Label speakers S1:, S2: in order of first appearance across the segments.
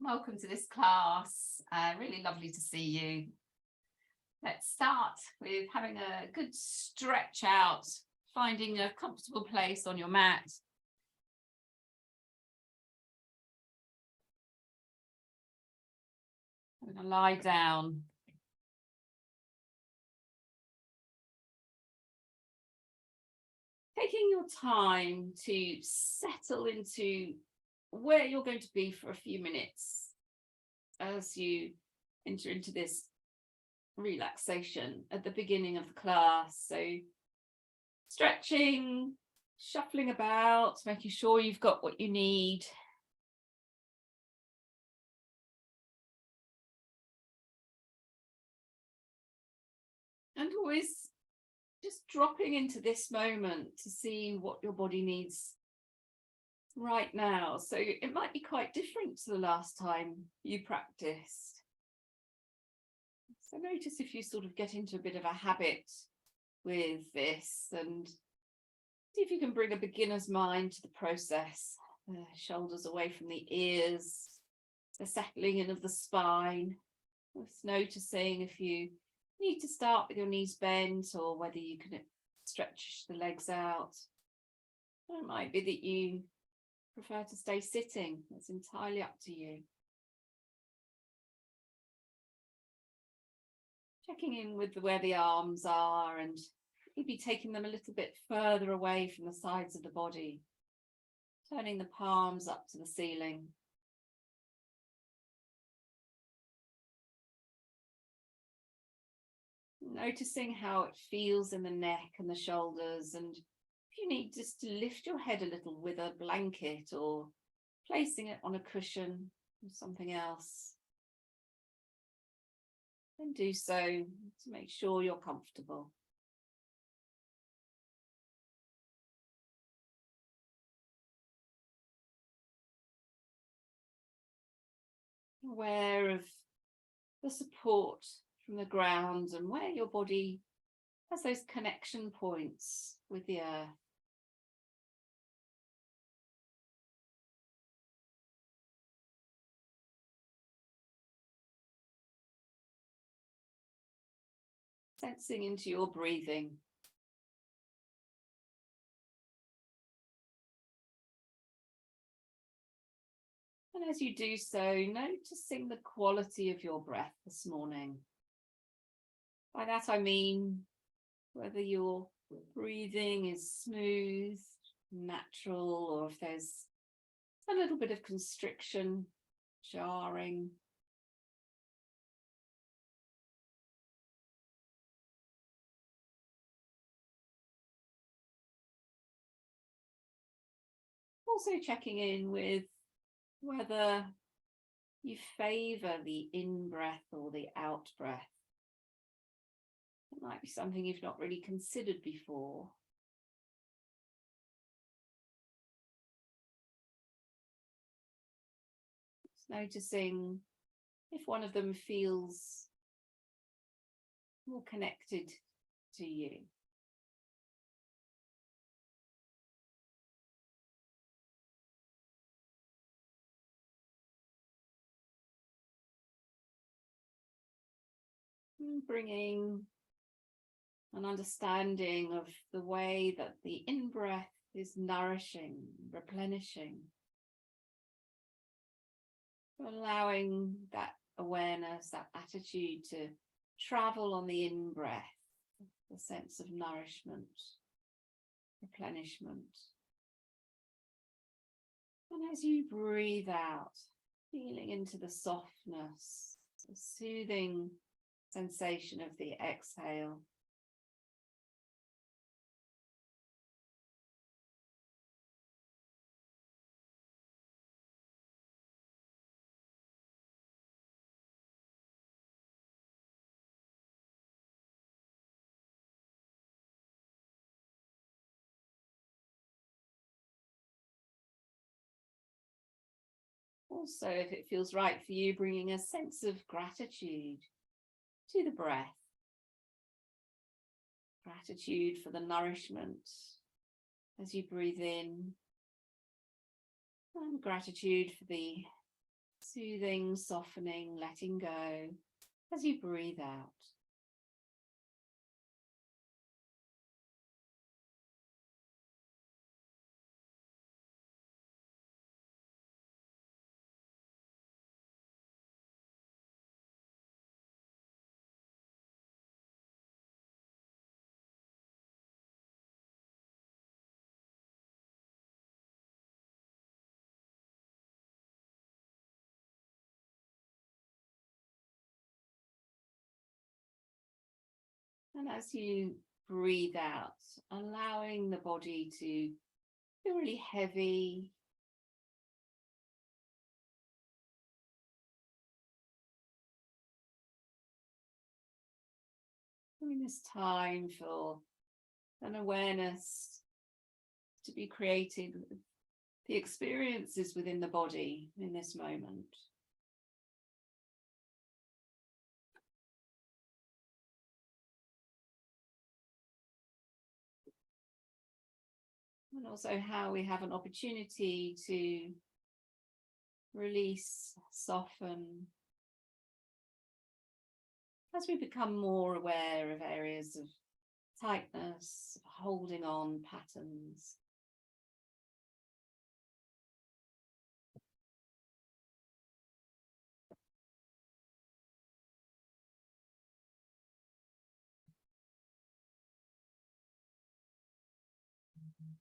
S1: Welcome to this class. Really lovely to see you. Let's start with having a good stretch out, finding a comfortable place on your mat. I'm going to lie down. Taking your time to settle into where you're going to be for a few minutes as you enter into this relaxation at the beginning of the class. So stretching, shuffling about, making sure you've got what you need. And always just dropping into this moment to see what your body needs right now. So it might be quite different to the last time you practiced. So notice if you sort of get into a bit of a habit with this, and see if you can bring a beginner's mind to the process. The shoulders away from the ears, the settling in of the spine. Just noticing if you need to start with your knees bent or whether you can stretch the legs out. Or it might be that you prefer to stay sitting. It's entirely up to you. Checking in with where the arms are and maybe taking them a little bit further away from the sides of the body. Turning the palms up to the ceiling. Noticing how it feels in the neck and the shoulders, and if you need just to lift your head a little with a blanket or placing it on a cushion or something else, then do so to make sure you're comfortable. Aware of the support from the ground and where your body has those connection points with the earth. Sensing into your breathing. And as you do so, noticing the quality of your breath this morning. By that I mean whether your breathing is smooth, natural, or if there's a little bit of constriction, jarring. Also checking in with whether you favour the in-breath or the out-breath. It might be something you've not really considered before. Just noticing if one of them feels more connected to you. Bringing an understanding of the way that the in-breath is nourishing, replenishing. Allowing that awareness, that attitude to travel on the in-breath, the sense of nourishment, replenishment. And as you breathe out, feeling into the softness, the soothing sensation of the exhale. Also, if it feels right for you, bringing a sense of gratitude to the breath. Gratitude for the nourishment as you breathe in, and gratitude for the Soothing, softening, letting go as you breathe out. And as you breathe out, allowing the body to feel really heavy. During this time for an awareness to be created with the experiences within the body in this moment. And also how we have an opportunity to release, soften, as we become more aware of areas of tightness, holding on patterns.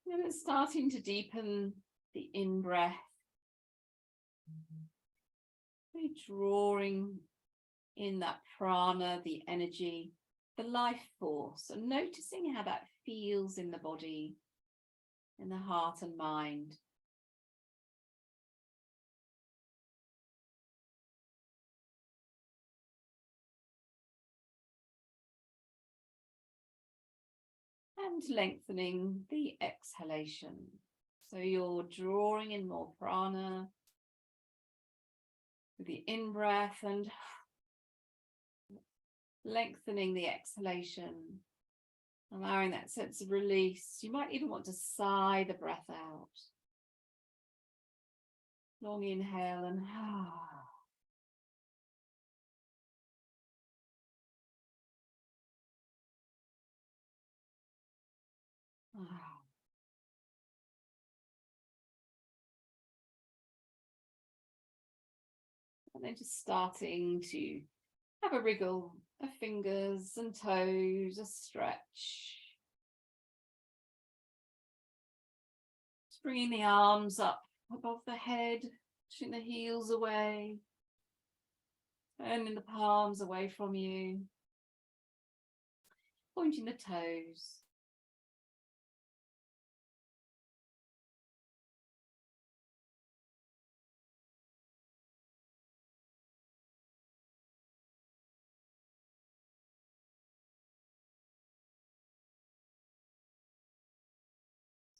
S1: And it's starting to deepen the in-breath. Really drawing in that prana, the energy, the life force, and noticing how that feels in the body, in the heart and mind. And lengthening the exhalation. So you're drawing in more prana with the in-breath and lengthening the exhalation, allowing that sense of release. You might even want to sigh the breath out. Long inhale and and then just starting to have a wriggle of fingers and toes, a stretch. Just bringing the arms up above the head, pushing the heels away, turning the palms away from you, pointing the toes.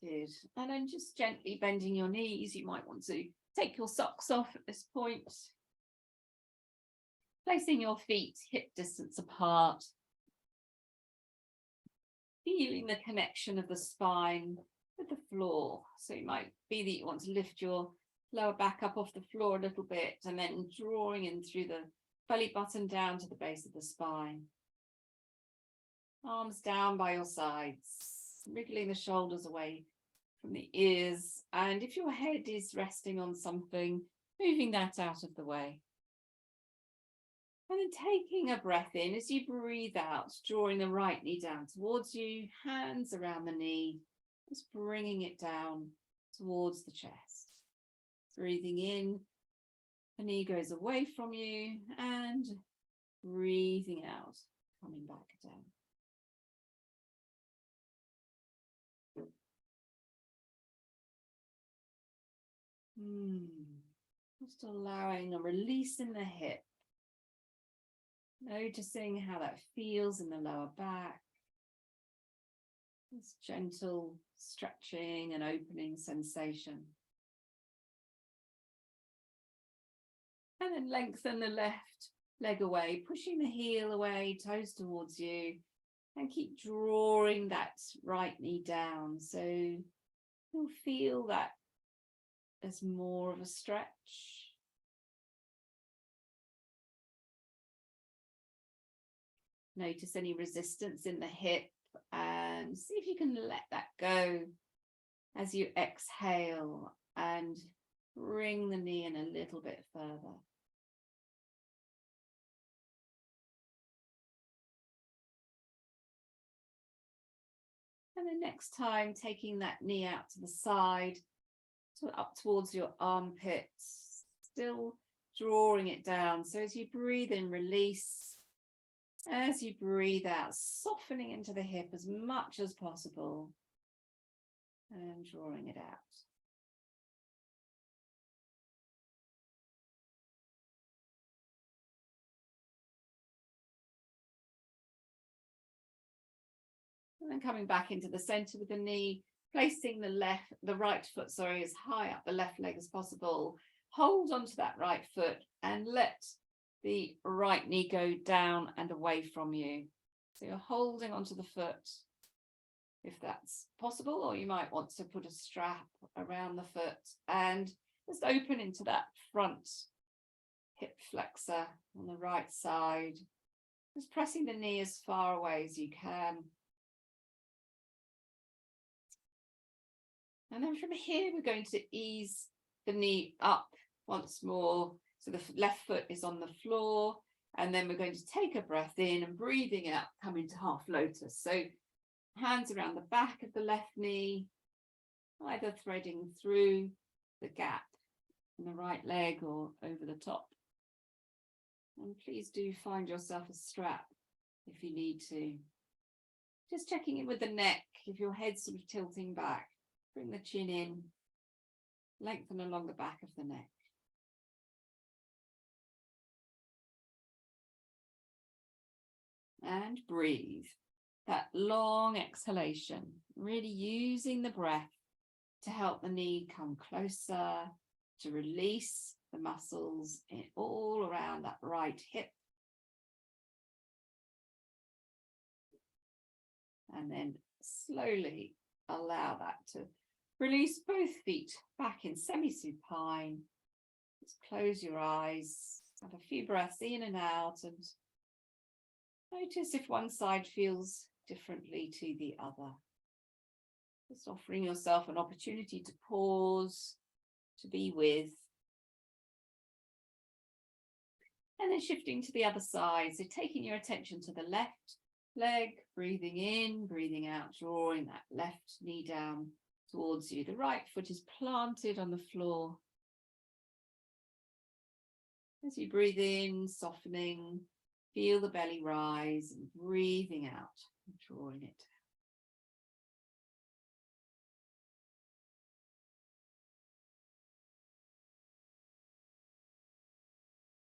S1: Good. And then just gently bending your knees. You might want to take your socks off at this point. Placing your feet hip distance apart. Feeling the connection of the spine with the floor. So it might be that you want to lift your lower back up off the floor a little bit and then drawing in through the belly button down to the base of the spine. Arms down by your sides. Wriggling the shoulders away from the ears, and if your head is resting on something, moving that out of the way. And then taking a breath in as you breathe out, drawing the right knee down towards you, hands around the knee, just bringing it down towards the chest. Breathing in, the knee goes away from you, and breathing out, coming back down. Just allowing a release in the hip. Noticing how that feels in the lower back. This gentle stretching and opening sensation. And then lengthen the left leg away, pushing the heel away, toes towards you. And keep drawing that right knee down. So you'll feel that there's more of a stretch. Notice any resistance in the hip and see if you can let that go as you exhale and bring the knee in a little bit further. And then next time, taking that knee out to the side, up towards your armpits, still drawing it down. So as you breathe in, release. As you breathe out, softening into the hip as much as possible and drawing it out. And then coming back into the center with the knee, placing the right foot, as high up the left leg as possible. Hold onto that right foot and let the right knee go down and away from you. So you're holding onto the foot if that's possible, or you might want to put a strap around the foot and just open into that front hip flexor on the right side. Just pressing the knee as far away as you can. And then from here, we're going to ease the knee up once more. So the left foot is on the floor. And then we're going to take a breath in and breathing out, come into half lotus. So hands around the back of the left knee, either threading through the gap in the right leg or over the top. And please do find yourself a strap if you need to. Just checking in with the neck, if your head's sort of tilting back. Bring the chin in, lengthen along the back of the neck. And breathe. That long exhalation, really using the breath to help the knee come closer, to release the muscles all around that right hip. And then slowly allow that to release both feet back in semi-supine. Just close your eyes, have a few breaths in and out, and notice if one side feels differently to the other. Just offering yourself an opportunity to pause, to be with. And then shifting to the other side, so taking your attention to the left leg, breathing in, breathing out, drawing that left knee down towards you. The right foot is planted on the floor. As you breathe in, softening, feel the belly rise, and breathing out, and drawing it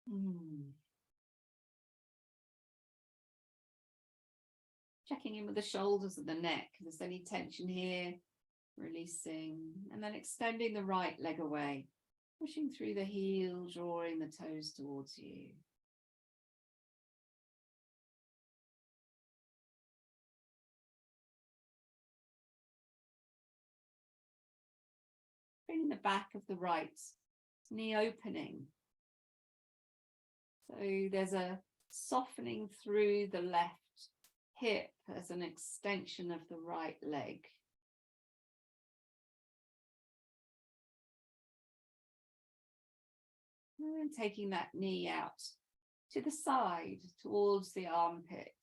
S1: down. Checking in with the shoulders and the neck. If there's any tension here, releasing, and then extending the right leg away, pushing through the heel, drawing the toes towards you. Bringing the back of the right knee opening. So there's a softening through the left hip as an extension of the right leg. And taking that knee out to the side towards the armpit.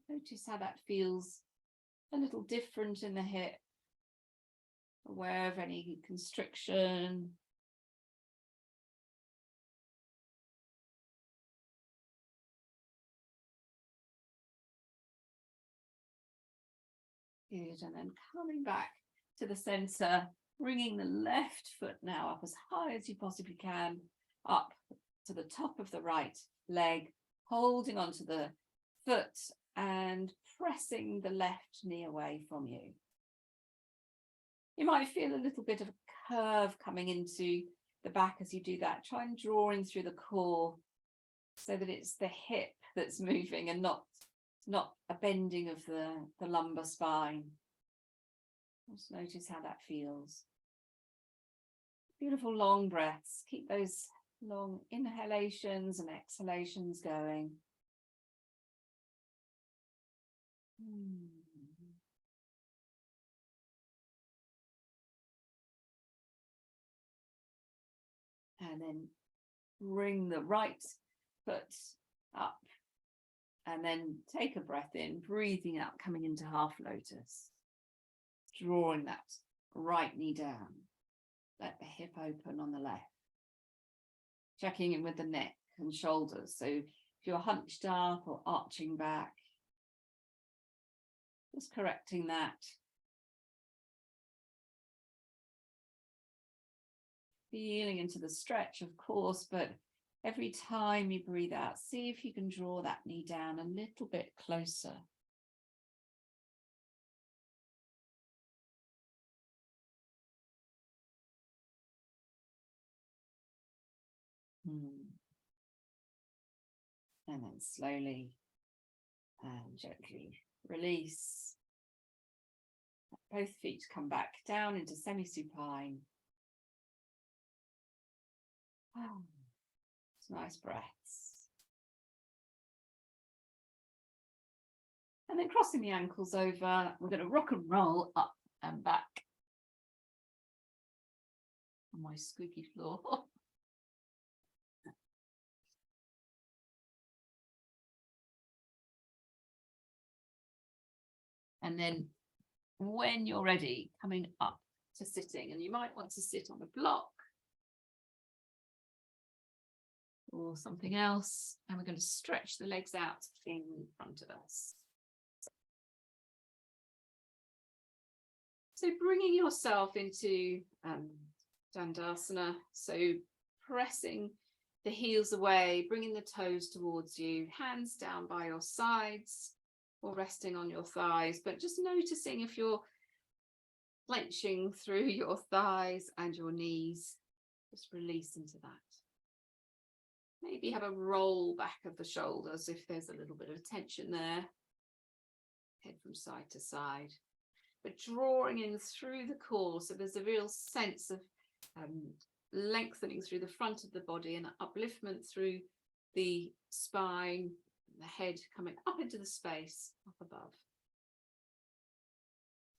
S1: Notice how that feels a little different in the hip. Aware of any constriction. Good, and then coming back to the center, bringing the left foot now up as high as you possibly can, up to the top of the right leg, holding onto the foot and pressing the left knee away from you. You might feel a little bit of a curve coming into the back as you do that. Try and drawing through the core so that it's the hip that's moving and not a bending of the lumbar spine. Just notice how that feels. Beautiful long breaths. Keep those long inhalations and exhalations going. And then bring the right foot up. And then take a breath in, breathing out, coming into half lotus. Drawing that right knee down. Let the hip open on the left. Checking in with the neck and shoulders. So if you're hunched up or arching back, just correcting that. Feeling into the stretch, of course, but every time you breathe out, see if you can draw that knee down a little bit closer. And then slowly and gently release. Both feet come back down into semi-supine. Oh, nice breaths. And then crossing the ankles over, we're going to rock and roll up and back on my squeaky floor. And then when you're ready, coming up to sitting, and you might want to sit on a block or something else, and we're going to stretch the legs out in front of us. So bringing yourself into Dandasana, so pressing the heels away, bringing the toes towards you, hands down by your sides or resting on your thighs, but just noticing if you're clenching through your thighs and your knees, just release into that. Maybe have a roll back of the shoulders if there's a little bit of tension there. Head from side to side. But drawing in through the core, so there's a real sense of lengthening through the front of the body and upliftment through the spine, the head coming up into the space up above.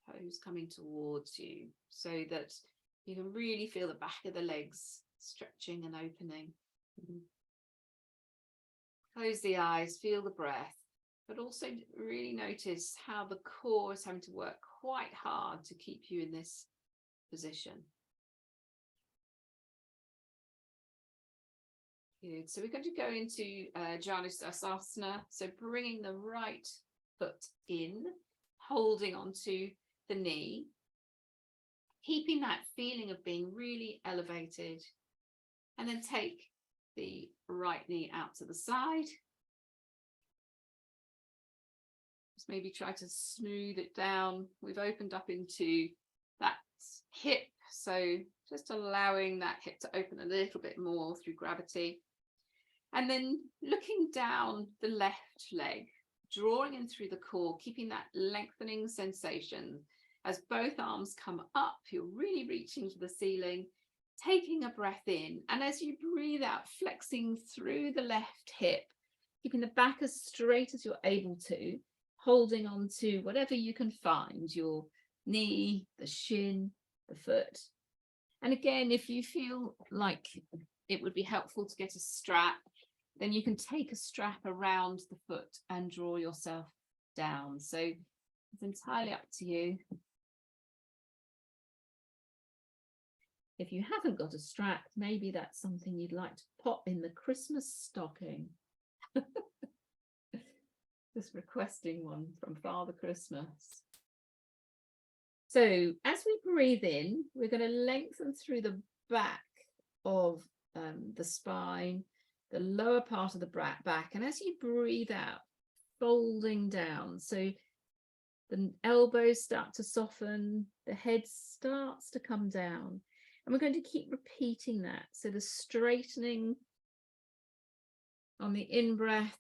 S1: Toes coming towards you so that you can really feel the back of the legs stretching and opening. Close the eyes, feel the breath, but also really notice how the core is having to work quite hard to keep you in this position. Good. So we're going to go into Janushirasana. So bringing the right foot in, holding onto the knee, keeping that feeling of being really elevated, and then take the right knee out to the side. Just maybe try to smooth it down. We've opened up into that hip, so just allowing that hip to open a little bit more through gravity. And then looking down the left leg, drawing in through the core, keeping that lengthening sensation. As both arms come up, you're really reaching to the ceiling, taking a breath in. And as you breathe out, flexing through the left hip, keeping the back as straight as you're able to, holding on to whatever you can find, your knee, the shin, the foot. And again, if you feel like it would be helpful to get a strap, then you can take a strap around the foot and draw yourself down. So it's entirely up to you. If you haven't got a strap, maybe that's something you'd like to pop in the Christmas stocking. Just requesting one from Father Christmas. So as we breathe in, we're going to lengthen through the back of the spine, the lower part of the back. And as you breathe out, folding down. So the elbows start to soften, the head starts to come down. And we're going to keep repeating that. So the straightening on the in-breath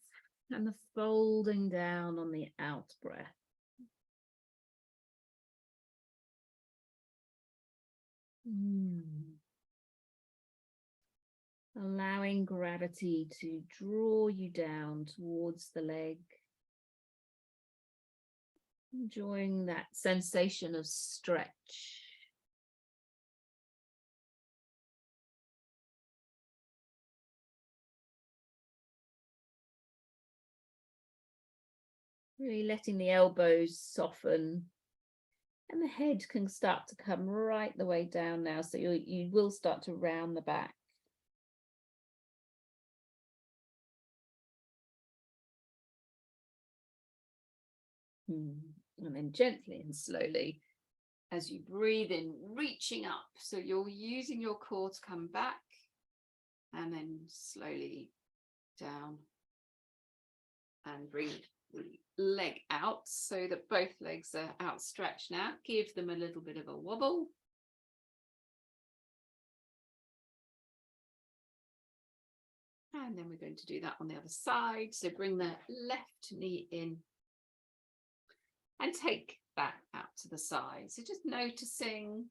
S1: and the folding down on the out-breath. Allowing gravity to draw you down towards the leg. Enjoying that sensation of stretch. Really letting the elbows soften, and the head can start to come right the way down now. So you will start to round the back. And then gently and slowly, as you breathe in, reaching up. So you're using your core to come back, and then slowly down. And bring the leg out so that both legs are outstretched now. Give them a little bit of a wobble. And then we're going to do that on the other side. So bring the left knee in and take that out to the side. So just noticing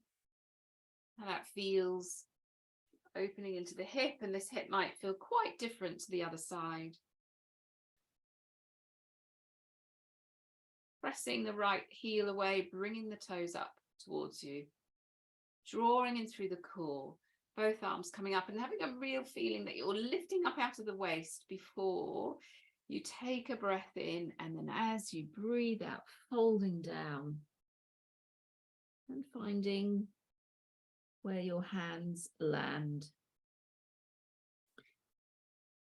S1: how that feels, opening into the hip, and this hip might feel quite different to the other side. Pressing the right heel away, bringing the toes up towards you, drawing in through the core, both arms coming up, and having a real feeling that you're lifting up out of the waist before you take a breath in, and then as you breathe out, folding down and finding where your hands land.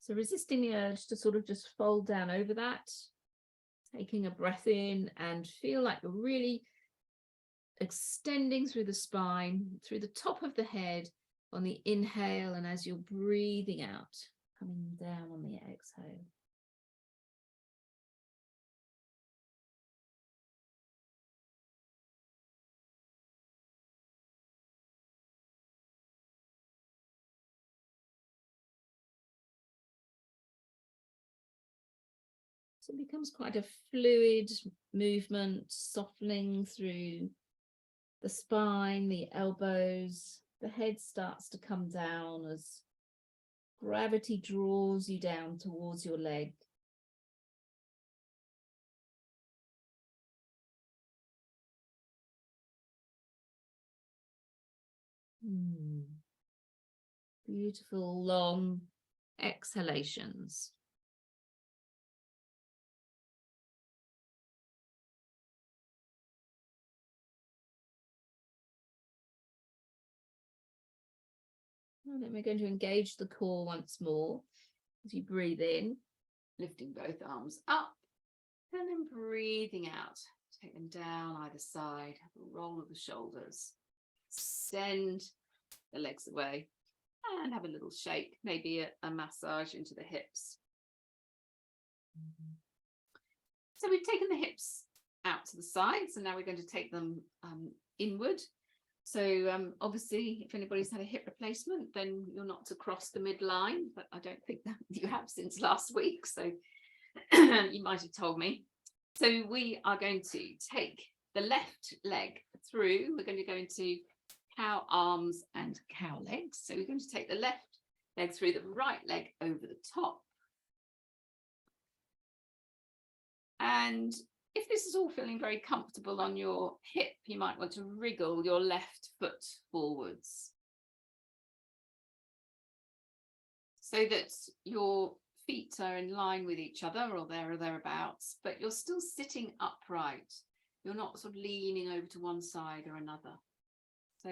S1: So resisting the urge to sort of just fold down over that, taking a breath in and feel like you're really extending through the spine, through the top of the head on the inhale, and as you're breathing out, coming down on the exhale. So it becomes quite a fluid movement, softening through the spine, the elbows. The head starts to come down as gravity draws you down towards your leg. Beautiful long exhalations. And then we're going to engage the core once more as you breathe in, lifting both arms up, and then breathing out. Take them down either side, roll of the shoulders, send the legs away, and have a little shake, maybe a massage into the hips. So we've taken the hips out to the sides, and now we're going to take them inward. So obviously, if anybody's had a hip replacement, then you're not to cross the midline, but I don't think that you have since last week, so you might have told me. So we are going to take the left leg through. We're going to go into cow arms and cow legs. So we're going to take the left leg through, the right leg over the top. And if this is all feeling very comfortable on your hip, you might want to wriggle your left foot forwards so that your feet are in line with each other or there or thereabouts, but you're still sitting upright. You're not sort of leaning over to one side or another. So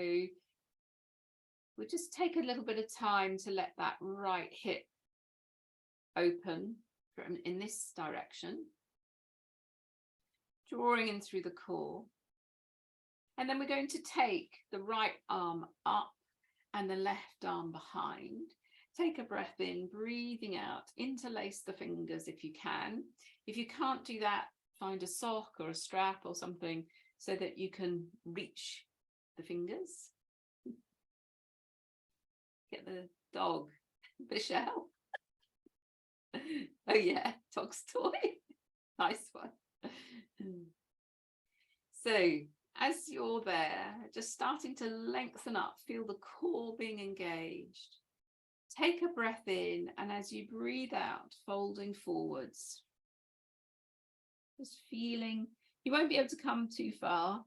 S1: we'll just take a little bit of time to let that right hip open in this direction, drawing in through the core. And then we're going to take the right arm up and the left arm behind. Take a breath in, breathing out, interlace the fingers if you can. If you can't do that, find a sock or a strap or something so that you can reach the fingers. Get the dog, Michelle. Oh yeah, dog's toy. Nice one. So as you're there, just starting to lengthen up, feel the core being engaged. Take a breath in, and as you breathe out, folding forwards. Just feeling You won't be able to come too far.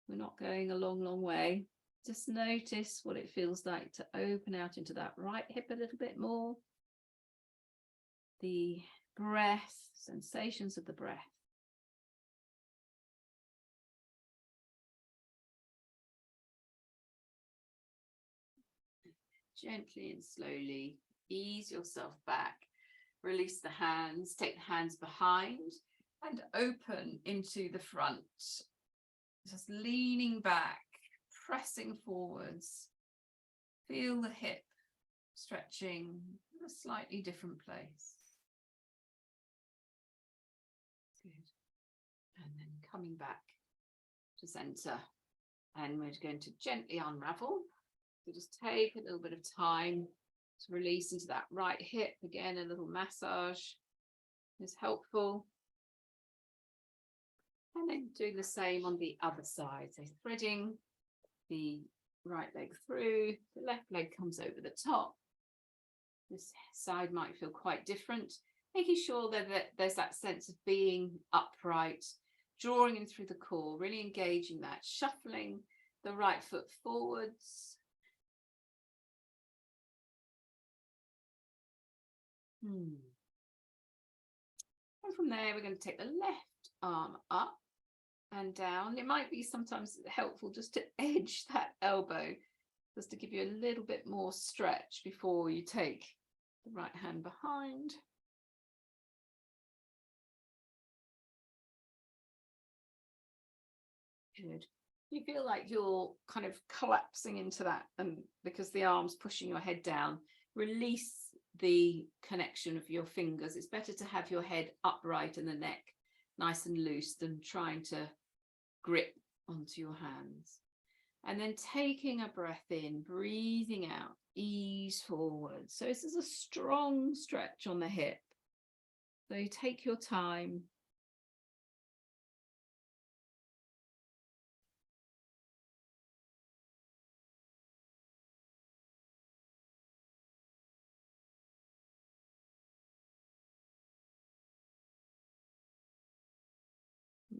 S1: We're not going a long, long way. Just notice what it feels like to open out into that right hip a little bit more. The breath, sensations of the breath. Gently and slowly ease yourself back. Release the hands, take the hands behind and open into the front. Just leaning back, pressing forwards. Feel the hip stretching in a slightly different place. Good. And then coming back to center. And we're going to gently unravel. So just take a little bit of time to release into that right hip. Again, a little massage is helpful. And then doing the same on the other side. So threading the right leg through, the left leg comes over the top. This side might feel quite different. Making sure that there's that sense of being upright, drawing in through the core, really engaging that, shuffling the right foot forwards. And from there, we're going to take the left arm up and down. It might be sometimes helpful just to edge that elbow, just to give you a little bit more stretch before you take the right hand behind. Good. You feel like you're kind of collapsing into that, and because the arm's pushing your head down, release the connection of your fingers. It's better to have your head upright and the neck nice and loose than trying to grip onto your hands. And then taking a breath in, breathing out, ease forward. So this is a strong stretch on the hip. So you take your time.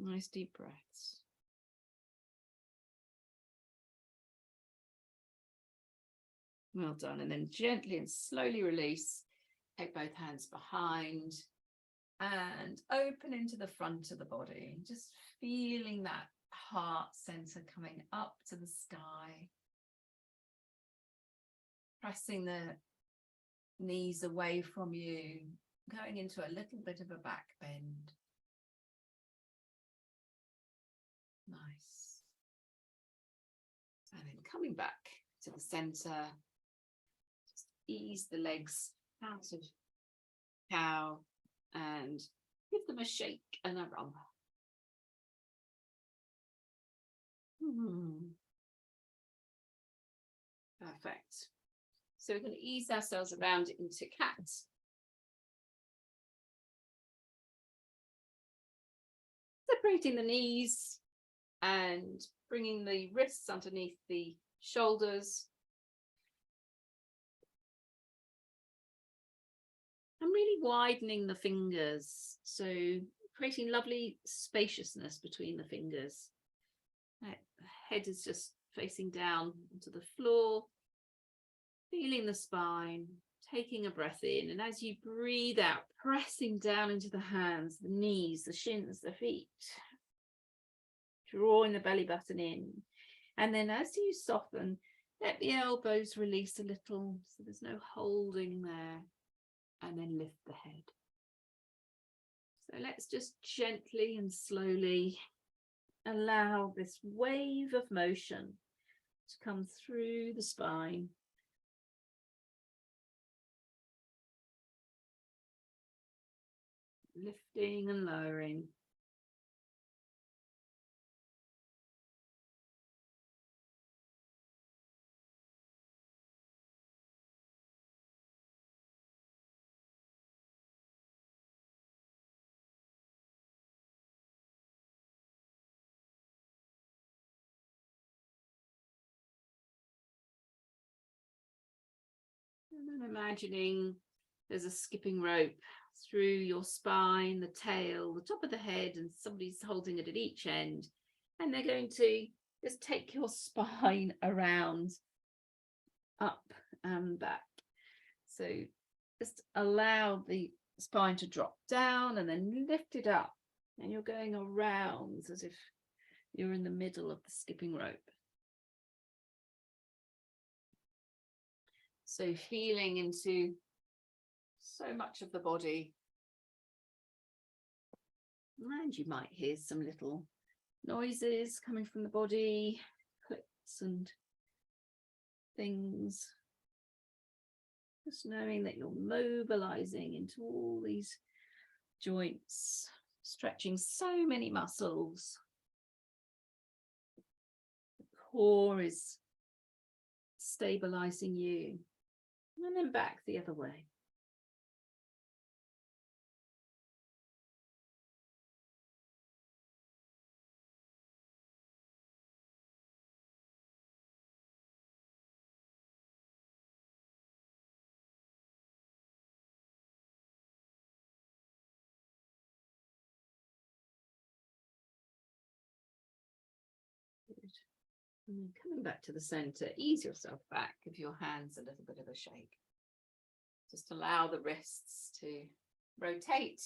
S1: Nice deep breaths. Well done. And then gently and slowly release. Take both hands behind and open into the front of the body. Just feeling that heart center coming up to the sky. Pressing the knees away from you, going into a little bit of a back bend. Nice. And then coming back to the center, just ease the legs out of cow and give them a shake and a rub. Perfect. So we're going to ease ourselves around into cat. Separating the knees and bringing the wrists underneath the shoulders. And really widening the fingers. So creating lovely spaciousness between the fingers. The head is just facing down onto the floor. Feeling the spine, taking a breath in, and as you breathe out, pressing down into the hands, the knees, the shins, the feet, drawing the belly button in. And then as you soften, let the elbows release a little, so there's no holding there, and then lift the head. So let's just gently and slowly allow this wave of motion to come through the spine. Lifting and lowering. And then imagining there's a skipping rope through your spine, the tail, the top of the head, and somebody's holding it at each end. And they're going to just take your spine around, up and back. So just allow the spine to drop down and then lift it up. And you're going around as if you're in the middle of the skipping rope. So feeling into so much of the body. And you might hear some little noises coming from the body, clicks and things. Just knowing that you're mobilizing into all these joints, stretching so many muscles. The core is stabilizing you. And then back the other way. And then coming back to the center, ease yourself back, give your hands a little bit of a shake. Just allow the wrists to rotate.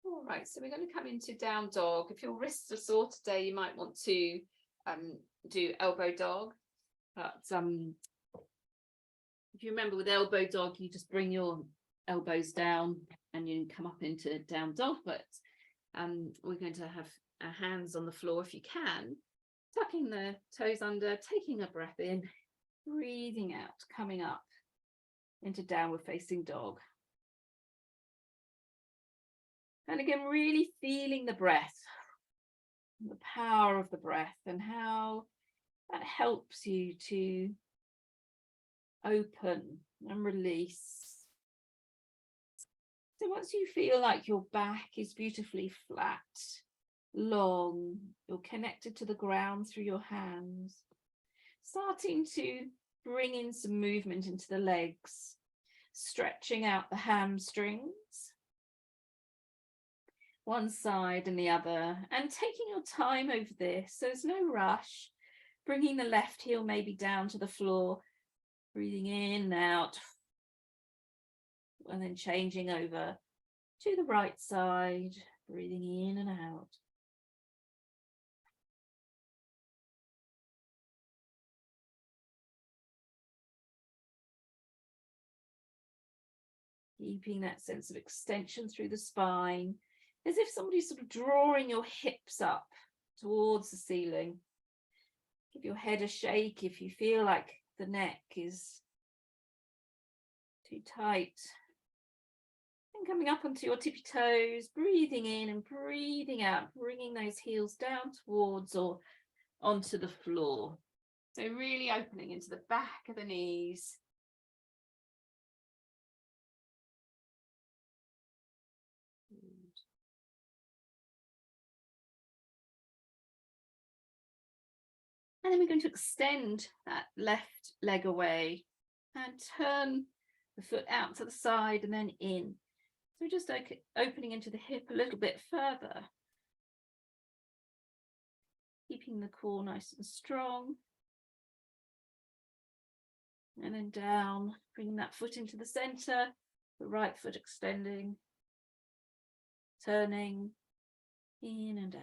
S1: All right, so we're going to come into down dog. If your wrists are sore today, you might want to do elbow dog. But if you remember with elbow dog, you just bring your elbows down and you come up into down dog. But we're going to have our hands on the floor if you can, tucking the toes under, taking a breath in, breathing out, coming up into downward facing dog. And again, really feeling the breath, the power of the breath and how that helps you to open and release. So once you feel like your back is beautifully flat, long, you're connected to the ground through your hands, starting to bring in some movement into the legs, stretching out the hamstrings, one side and the other, and taking your time over this. So there's no rush, bringing the left heel maybe down to the floor, breathing in and out, and then changing over to the right side, breathing in and out. Keeping that sense of extension through the spine, as if somebody's sort of drawing your hips up towards the ceiling. Give your head a shake if you feel like the neck is too tight. And coming up onto your tippy toes, breathing in and breathing out, bringing those heels down towards or onto the floor. So really opening into the back of the knees. And then we're going to extend that left leg away and turn the foot out to the side and then in. So just opening into the hip a little bit further. Keeping the core nice and strong. And then down, bringing that foot into the center, the right foot extending, turning in and out.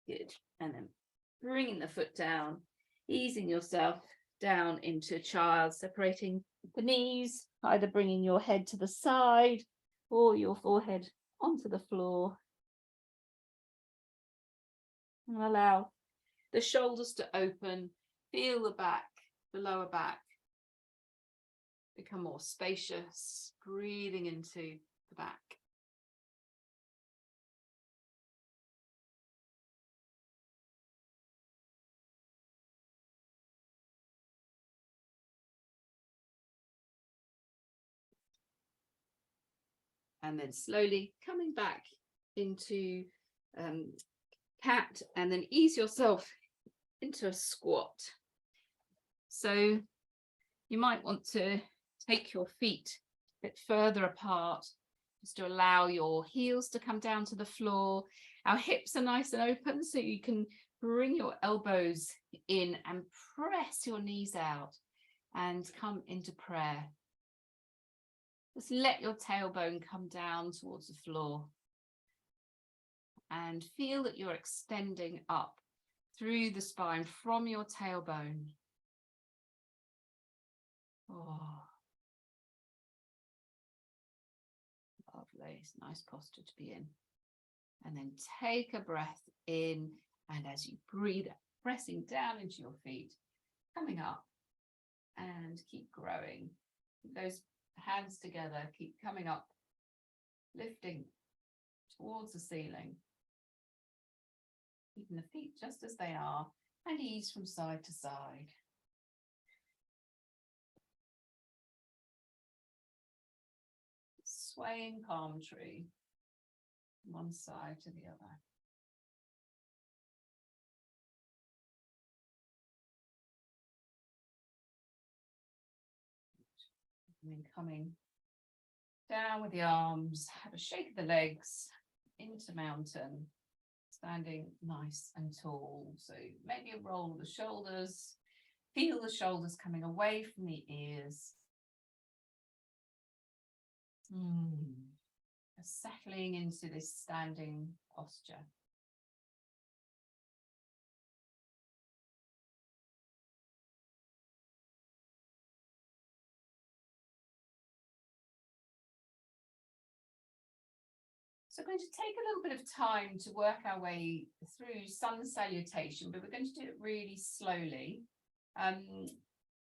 S1: Good. And then bringing the foot down, easing yourself down into child, separating the knees, either bringing your head to the side or your forehead onto the floor. And allow the shoulders to open, feel the back, the lower back become more spacious, breathing into the back. And then slowly coming back into cat, and then ease yourself into a squat. So you might want to take your feet a bit further apart, just to allow your heels to come down to the floor. Our hips are nice and open, so you can bring your elbows in and press your knees out and come into prayer. Just let your tailbone come down towards the floor and feel that you're extending up through the spine from your tailbone. Oh, lovely. It's a nice posture to be in. And then take a breath in, and as you breathe, pressing down into your feet, coming up, and keep growing. Keep those hands together, keep coming up, lifting towards the ceiling. Keeping the feet just as they are, and ease from side to side. Swaying palm tree, one side to the other. And then coming down with the arms, have a shake of the legs into mountain, standing nice and tall. So maybe a roll of the shoulders, feel the shoulders coming away from the ears. Settling into this standing posture. So we're going to take a little bit of time to work our way through sun salutation, but we're going to do it really slowly.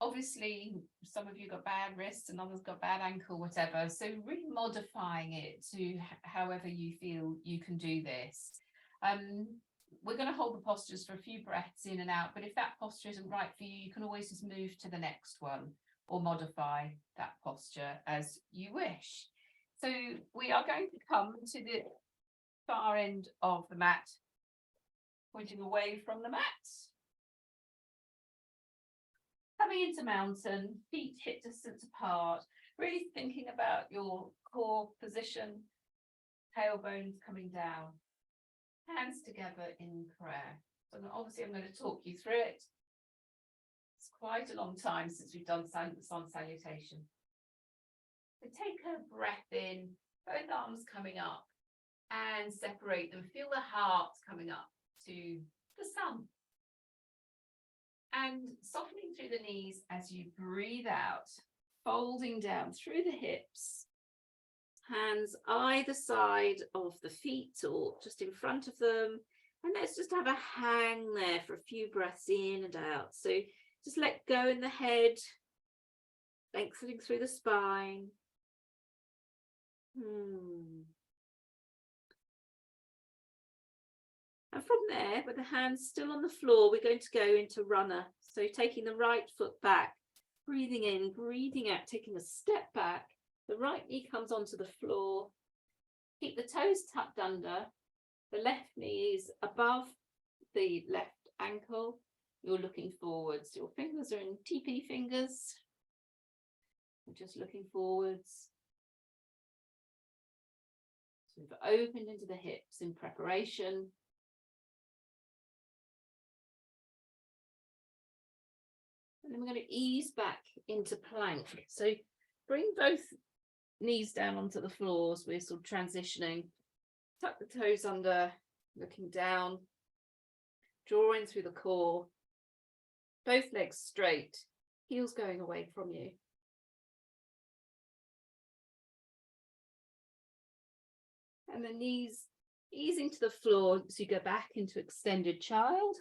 S1: Obviously, some of you got bad wrists and others got bad ankle, whatever. So really modifying it to however you feel you can do this. We're going to hold the postures for a few breaths in and out, but if that posture isn't right for you, you can always just move to the next one or modify that posture as you wish. So we are going to come to the far end of the mat, pointing away from the mat. Coming into mountain, feet hip distance apart, really thinking about your core position, tailbones coming down, hands together in prayer. So obviously I'm going to talk you through it. It's quite a long time since we've done sun salutation. So take a breath in, both arms coming up, and separate them. Feel the heart coming up to the sun. And softening through the knees as you breathe out, folding down through the hips, hands either side of the feet or just in front of them. And let's just have a hang there for a few breaths in and out. So just let go in the head, lengthening through the spine. And from there, with the hands still on the floor, we're going to go into runner. So taking the right foot back, breathing in, breathing out, taking a step back. The right knee comes onto the floor. Keep the toes tucked under. The left knee is above the left ankle. You're looking forwards. Your fingers are in TP fingers. You're just looking forwards. So we've opened into the hips in preparation. And then we're going to ease back into plank. So bring both knees down onto the floor as we're sort of transitioning. Tuck the toes under, looking down, drawing through the core. Both legs straight, heels going away from you. And the knees easing to the floor as you go back into extended child.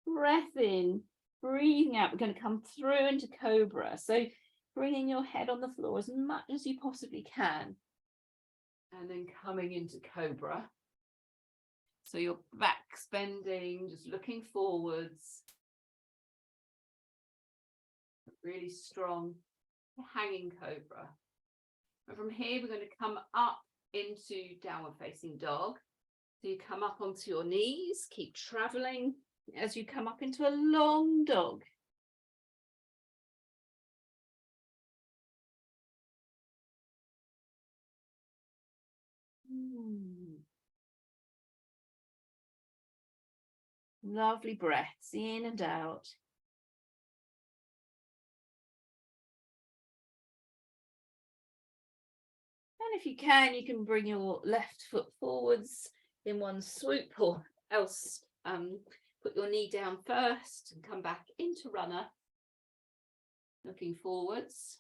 S1: Breath in, breathing out. We're going to come through into cobra. So bringing your head on the floor as much as you possibly can. And then coming into cobra. So your back bending, just looking forwards. really strong hanging cobra. And from here, we're going to come up into downward facing dog. So you come up onto your knees, keep traveling as you come up into a long dog. Lovely breaths in and out. And if you can bring your left foot forwards in one swoop, or else put your knee down first and come back into runner, looking forwards.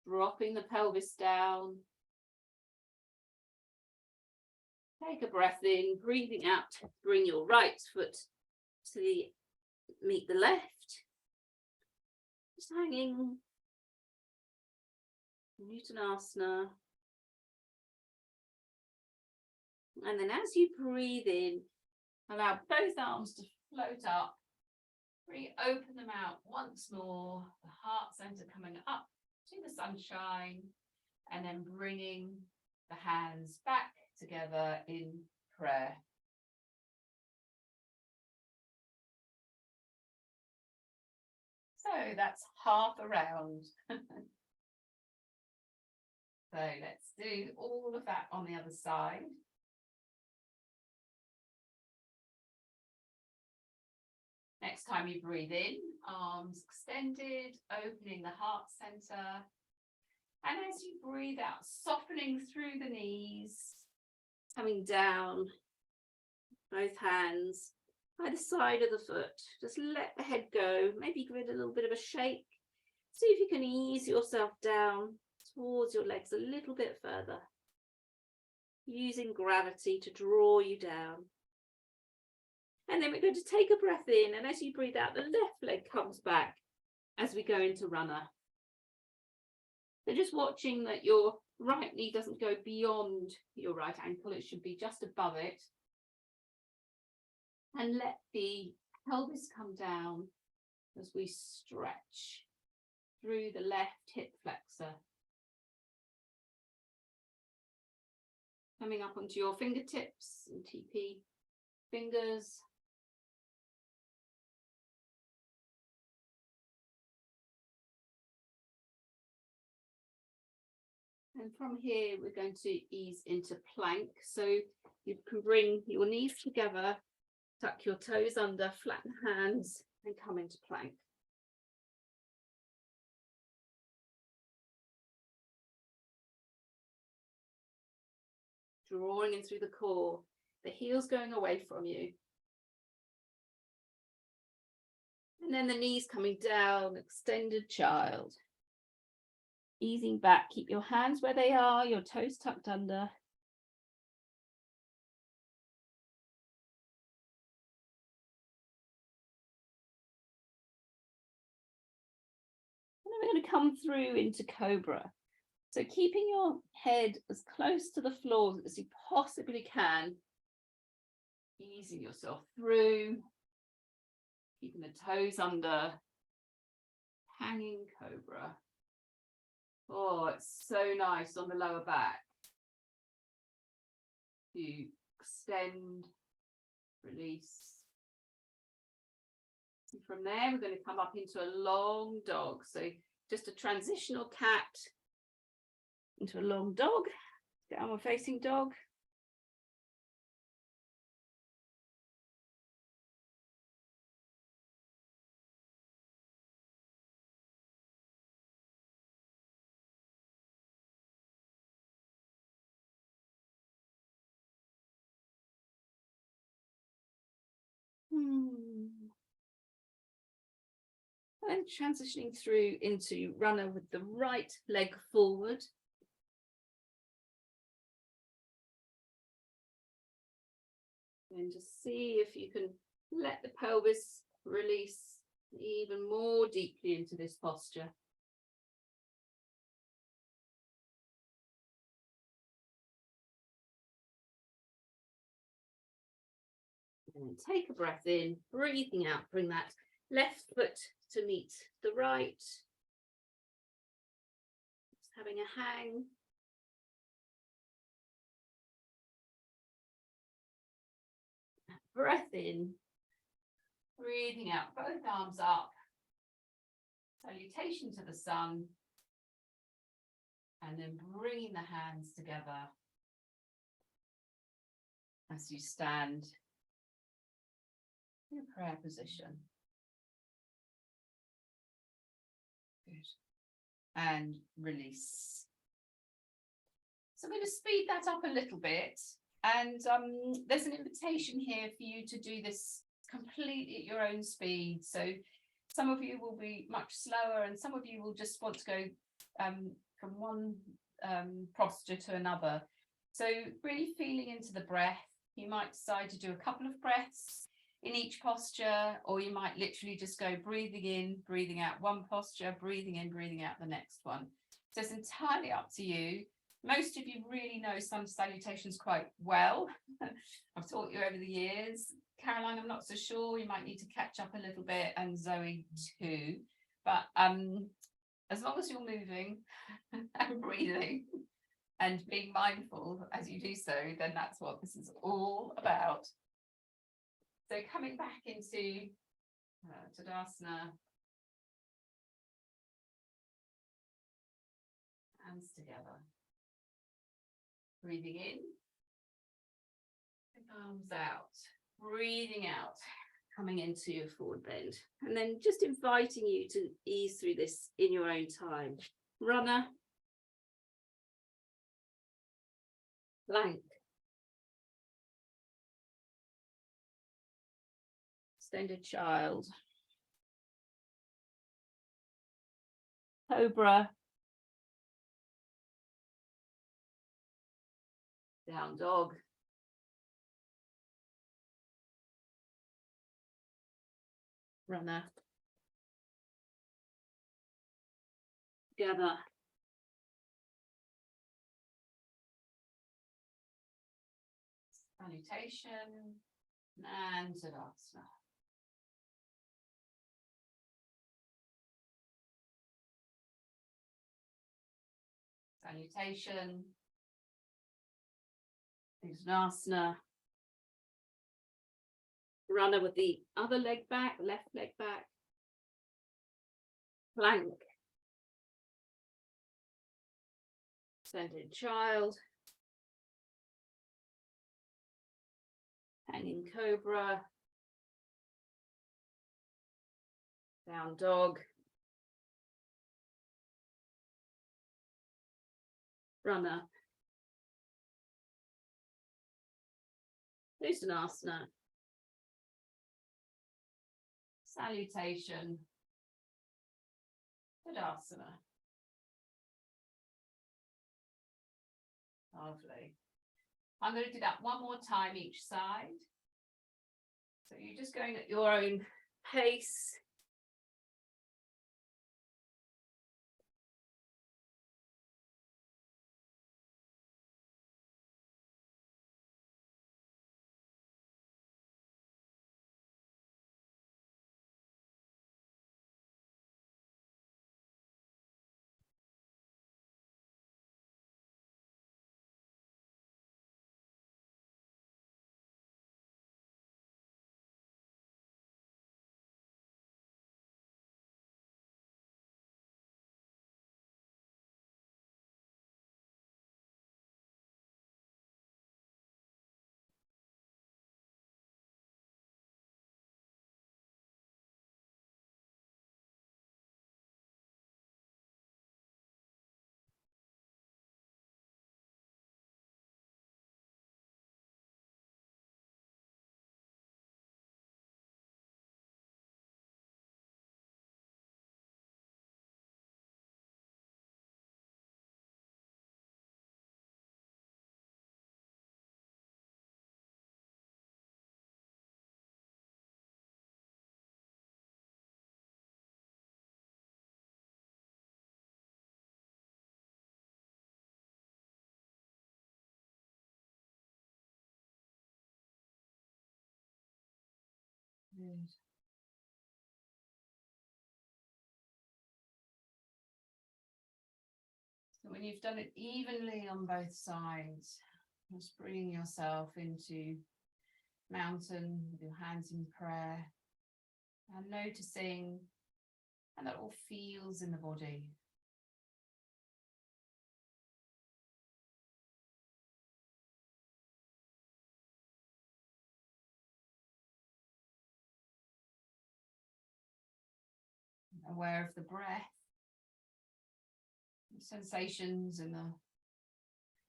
S1: Dropping the pelvis down. Take a breath in, breathing out, bring your right foot to meet the left. Just hanging. Uttanasana. And then as you breathe in, allow both arms to float up. Open them out once more. The heart center coming up to the sunshine. And then bringing the hands back together in prayer. So that's half a round. So let's do all of that on the other side. Next time you breathe in, arms extended, opening the heart center. And as you breathe out, softening through the knees, coming down, both hands either side of the foot. Just let the head go, maybe give it a little bit of a shake. See if you can ease yourself down towards your legs a little bit further, using gravity to draw you down. And then we're going to take a breath in, and as you breathe out, the left leg comes back as we go into runner. So just watching that your right knee doesn't go beyond your right ankle, it should be just above it. And let the pelvis come down as we stretch through the left hip flexor. Coming up onto your fingertips and TP fingers. And from here, we're going to ease into plank. So you can bring your knees together, tuck your toes under, flatten hands, and come into plank. Drawing in through the core, the heels going away from you. And then the knees coming down, extended child. Easing back, keep your hands where they are, your toes tucked under. And then we're going to come through into cobra. So keeping your head as close to the floor as you possibly can, easing yourself through, keeping the toes under, hanging cobra. Oh, it's so nice on the lower back. You extend, release. And from there, we're going to come up into a long dog. So just a transitional cat into a long dog, downward facing dog. And transitioning through into runner with the right leg forward. And just see if you can let the pelvis release even more deeply into this posture. And take a breath in, breathing out, bring that Left foot to meet the right. Just having a hang. Breath in. Breathing out, both arms up. Salutation to the sun. And then bringing the hands together as you stand in prayer position. Good. And release. So I'm going to speed that up a little bit. And there's an invitation here for you to do this completely at your own speed. So some of you will be much slower and some of you will just want to go from one posture to another. So really feeling into the breath. You might decide to do a couple of breaths in each posture, or you might literally just go breathing in, breathing out one posture, breathing in, breathing out the next one. So it's entirely up to you. Most of you really know some salutations quite well. I've taught you over the years. Caroline, I'm not so sure. You might need to catch up a little bit, and Zoe too. But as long as you're moving and breathing and being mindful as you do so, then that's what this is all about. So coming back into Tadasana, hands together. Breathing in, arms out, breathing out, coming into your forward bend. And then just inviting you to ease through this in your own time. Runner. Plank. Extended child. Cobra. Down dog. Runner. Together. Salutation and Tadasana. Salutation. Uttanasana. Runner with the other leg back, left leg back. Plank. Extended child. Hanging cobra. Down dog. Runner. Uttanasana. Salutation. Tadasana. Lovely. I'm going to do that one more time each side. So you're just going at your own pace. Good. So when you've done it evenly on both sides, just bringing yourself into mountain with your hands in prayer and noticing how that all feels in the body. Aware of the breath, the sensations in the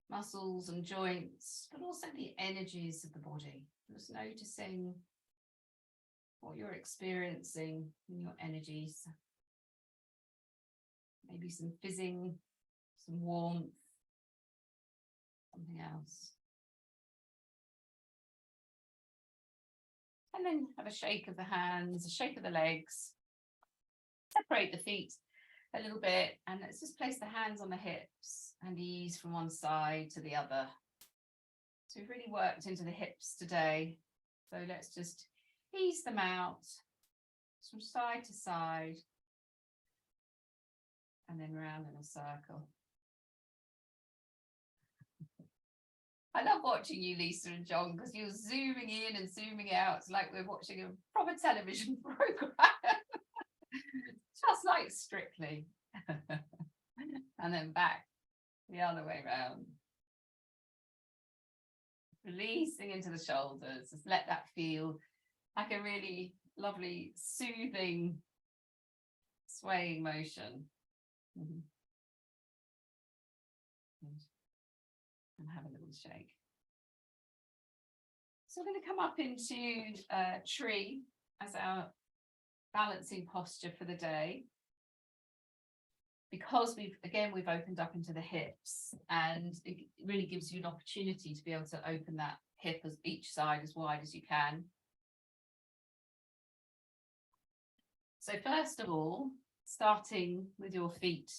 S1: muscles and joints, but also the energies of the body. Just noticing what you're experiencing in your energies. Maybe some fizzing, some warmth, something else. And then have a shake of the hands, a shake of the legs. Separate the feet a little bit, and let's just place the hands on the hips and ease from one side to the other. So we've really worked into the hips today. So let's just ease them out from side to side and then round in a circle. I love watching you, Lisa and John, because you're zooming in and zooming out. It's like we're watching a proper television program. Just like Strictly. And then back the other way round. Releasing into the shoulders. Just let that feel like a really lovely, soothing, swaying motion. And have a little shake. So we're going to come up into tree as our balancing posture for the day, because we've opened up into the hips, and it really gives you an opportunity to be able to open that hip as each side as wide as you can. So first of all, starting with your feet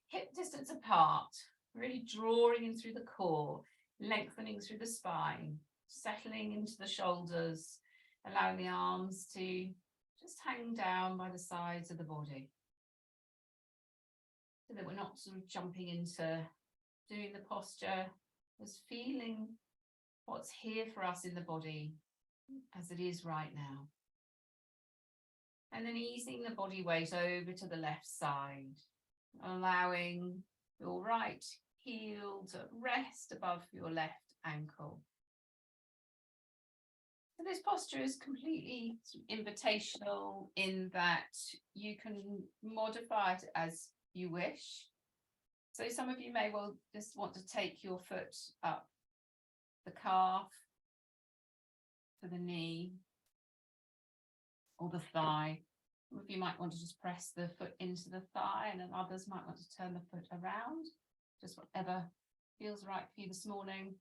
S1: hip distance apart, really drawing in through the core, lengthening through the spine, settling into the shoulders, allowing the arms to just hang down by the sides of the body, so that we're not sort of jumping into doing the posture, just feeling what's here for us in the body as it is right now. And then easing the body weight over to the left side, allowing your right heel to rest above your left ankle. So this posture is completely invitational in that you can modify it as you wish. So some of you may well just want to take your foot up the calf to the knee or the thigh. Some of you might want to just press the foot into the thigh, and then others might want to turn the foot around, just whatever feels right for you this morning.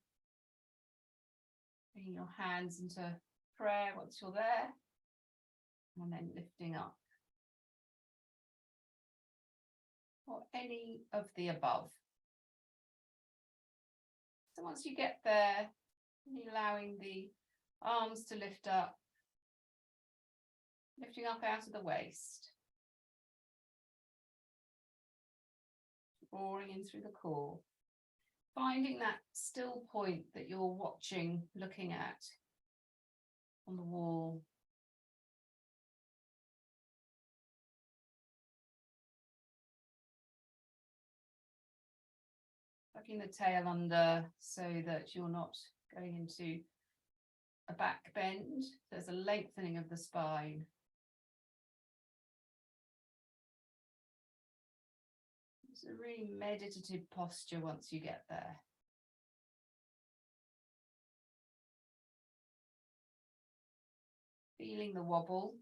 S1: Bringing your hands into prayer once you're there, and then lifting up, or any of the above. So once you get there, allowing the arms to lift up, lifting up out of the waist, drawing in through the core, finding that still point that you're watching, looking at on the wall. Tucking the tail under so that you're not going into a back bend. There's a lengthening of the spine. It's a really meditative posture once you get there. Feeling the wobble.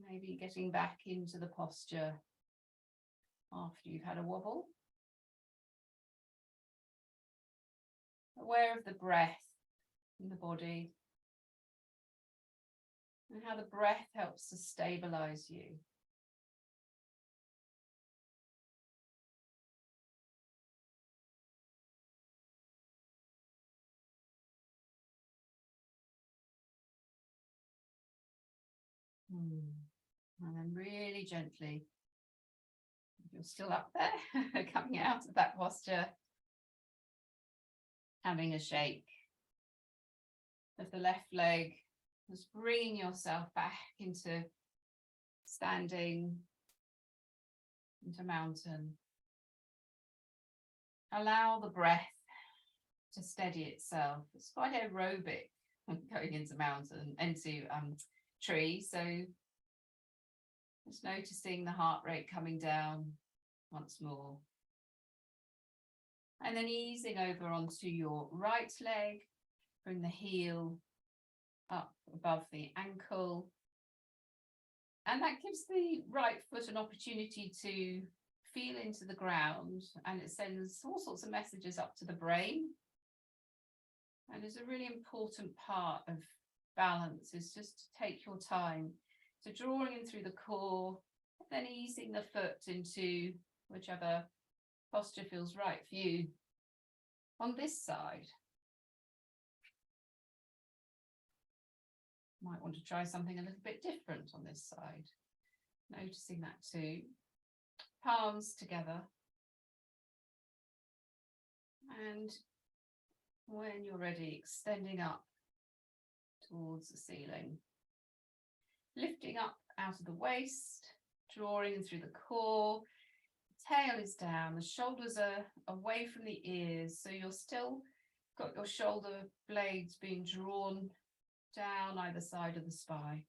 S1: Maybe getting back into the posture after you've had a wobble. Aware of the breath in the body and how the breath helps to stabilize you. And then really gently You're still up there, coming out of that posture, having a shake of the left leg, just bringing yourself back into standing, into mountain. Allow the breath to steady itself. It's quite aerobic going into mountain, into tree. So just noticing the heart rate coming down once more. And then easing over onto your right leg, bring the heel up above the ankle. And that gives the right foot an opportunity to feel into the ground, and it sends all sorts of messages up to the brain. And it's a really important part of balance, is just to take your time. So drawing in through the core, then easing the foot into whichever posture feels right for you. On this side, might want to try something a little bit different on this side. Noticing that too. Palms together. And when you're ready, extending up towards the ceiling. Lifting up out of the waist, drawing in through the core. Tail is down, the shoulders are away from the ears, so you're still got your shoulder blades being drawn down either side of the spine.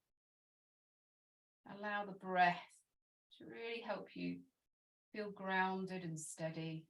S1: Allow the breath to really help you feel grounded and steady.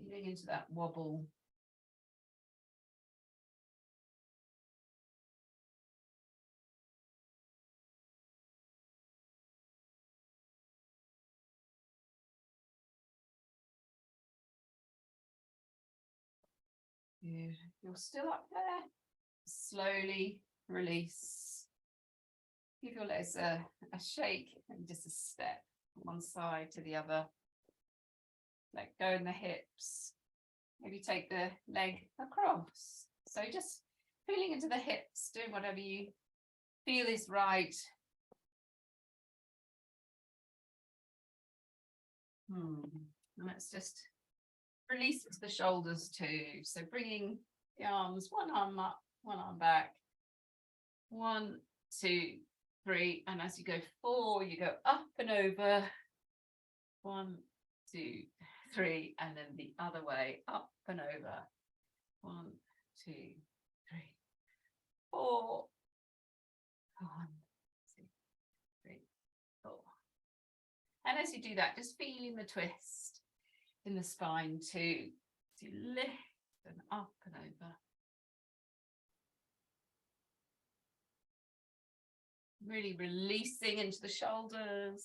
S1: Feeling into that wobble. Good. You're still up there. Slowly release. Give your legs a shake and just a step from one side to the other. Let go in the hips. Maybe take the leg across. So just feeling into the hips, doing whatever you feel is right. And let's just release it to the shoulders too. So bringing the arms, one arm up, one arm back. 1, 2, 3. And as you go 4, you go up and over. 1, 2, 3. And then the other way, up and over. 1, 2, 3, 4. 1, 2, 3, 4. And as you do that, just feeling the twist in the spine too, to lift and up and over. Really releasing into the shoulders.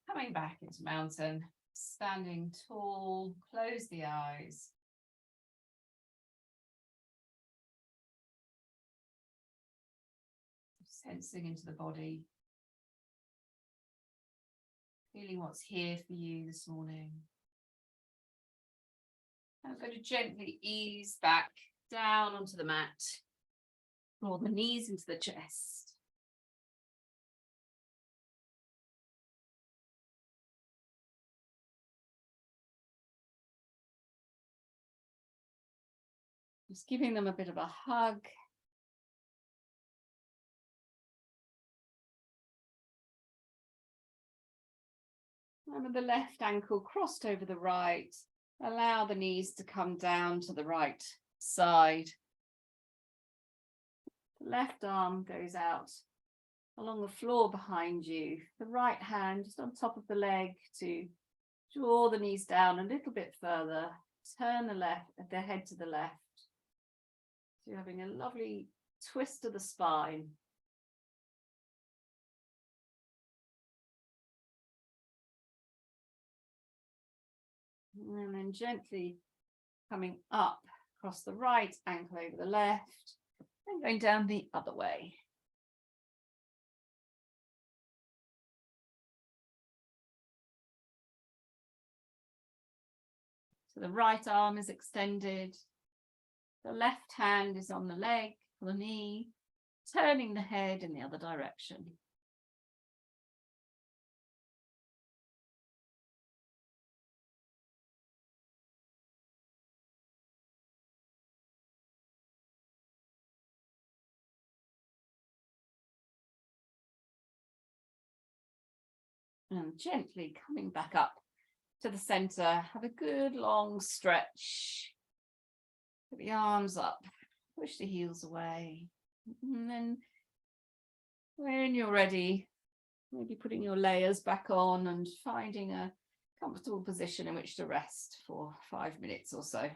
S1: Coming back into mountain, standing tall, close the eyes. Sensing into the body. Feeling what's here for you this morning. I'm going to gently ease back down onto the mat. Draw the knees into the chest. Just giving them a bit of a hug. And with the left ankle crossed over the right, allow the knees to come down to the right side. The left arm goes out along the floor behind you. The right hand just on top of the leg to draw the knees down a little bit further. Turn the head to the left. So you're having a lovely twist of the spine. And then gently coming up across the right ankle over the left and going down the other way. So the right arm is extended. The left hand is on the leg, the knee, turning the head in the other direction. And gently coming back up to the center. Have a good long stretch. Put the arms up, push the heels away. And then when you're ready, maybe putting your layers back on and finding a comfortable position in which to rest for 5 minutes or so.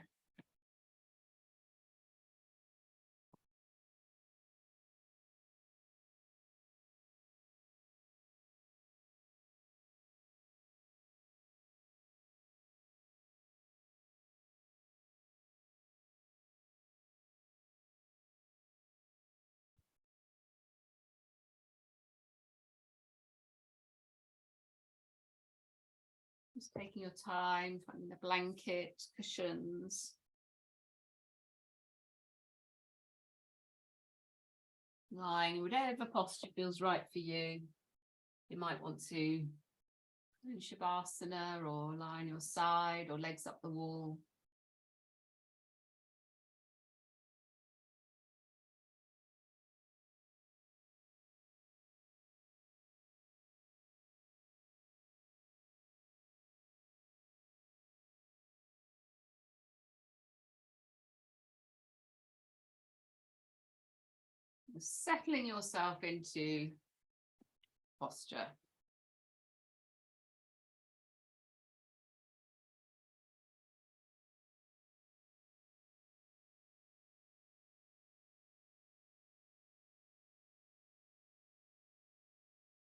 S1: Just taking your time, finding the blanket, cushions. Lying in whatever posture feels right for you. You might want to in Shavasana or lie on your side or legs up the wall. Settling yourself into posture.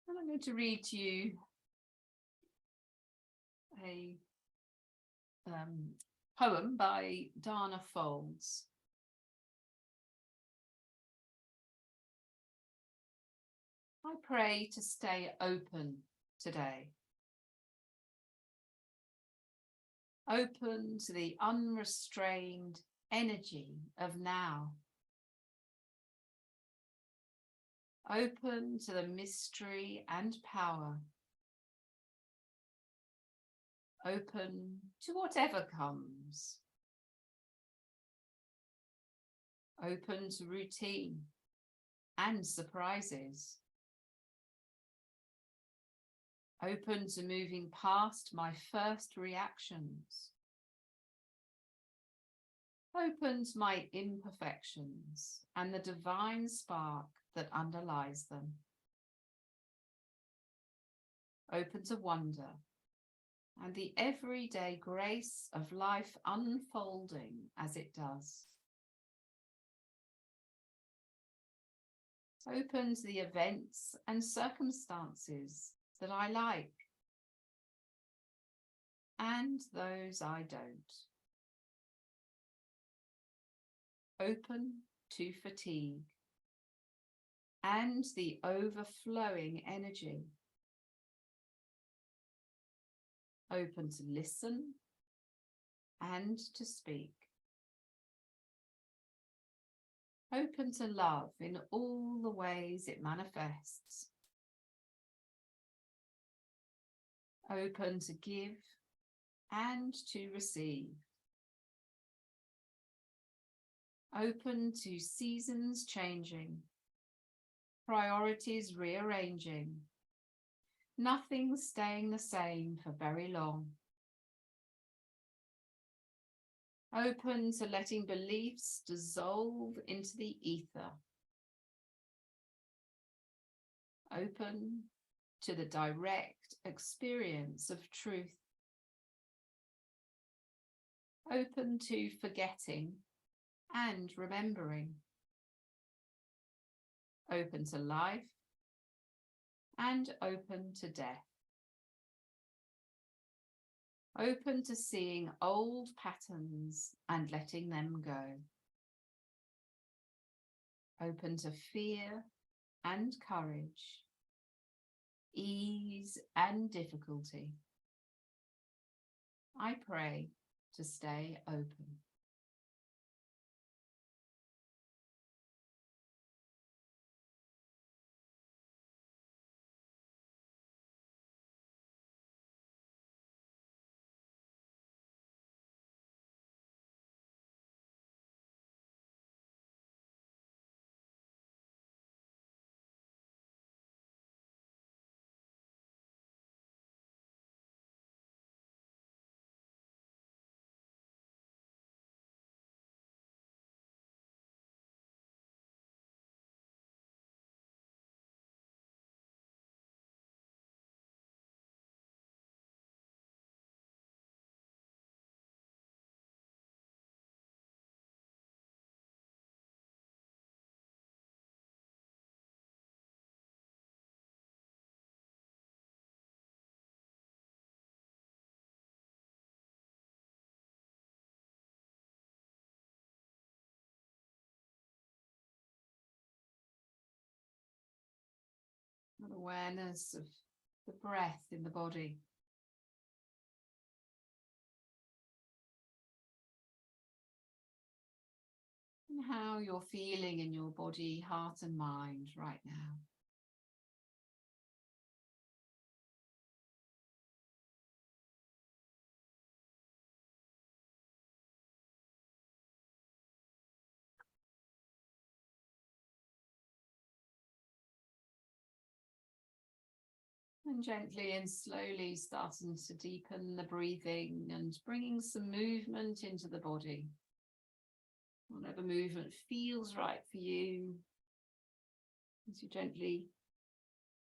S1: And I'm going to read to you a poem by Dana Folds. I pray to stay open today. Open to the unrestrained energy of now. Open to the mystery and power. Open to whatever comes. Open to routine and surprises. Open to moving past my first reactions. Open to my imperfections and the divine spark that underlies them. Open to wonder and the everyday grace of life unfolding as it does. Open to the events and circumstances that I like and those I don't. Open to fatigue and the overflowing energy. Open to listen and to speak. Open to love in all the ways it manifests. Open to give and to receive. Open to seasons changing, priorities rearranging, nothing staying the same for very long. Open to letting beliefs dissolve into the ether. Open to the direct experience of truth. Open to forgetting and remembering. Open to life and open to death. Open to seeing old patterns and letting them go. Open to fear and courage, ease and difficulty. I pray to stay open. An awareness of the breath in the body. And how you're feeling in your body, heart and mind right now. And gently and slowly starting to deepen the breathing and bringing some movement into the body. Whatever movement feels right for you, as you gently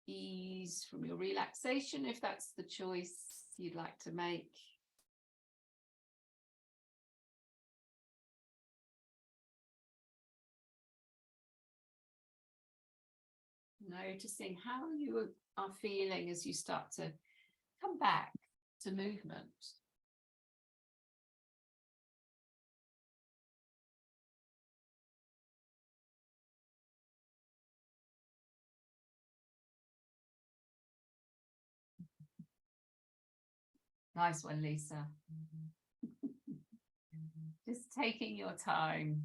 S1: ease from your relaxation, if that's the choice you'd like to make. Noticing how you are feeling as you start to come back to movement. Nice one, Lisa. Just taking your time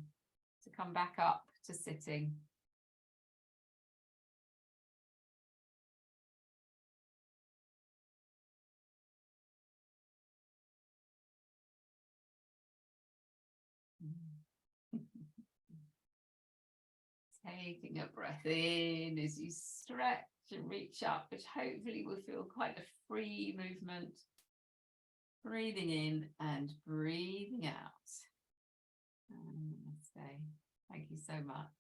S1: to come back up to sitting. Taking a breath in as you stretch and reach up, which hopefully will feel quite a free movement. Breathing in and breathing out. Namaste. Thank you so much.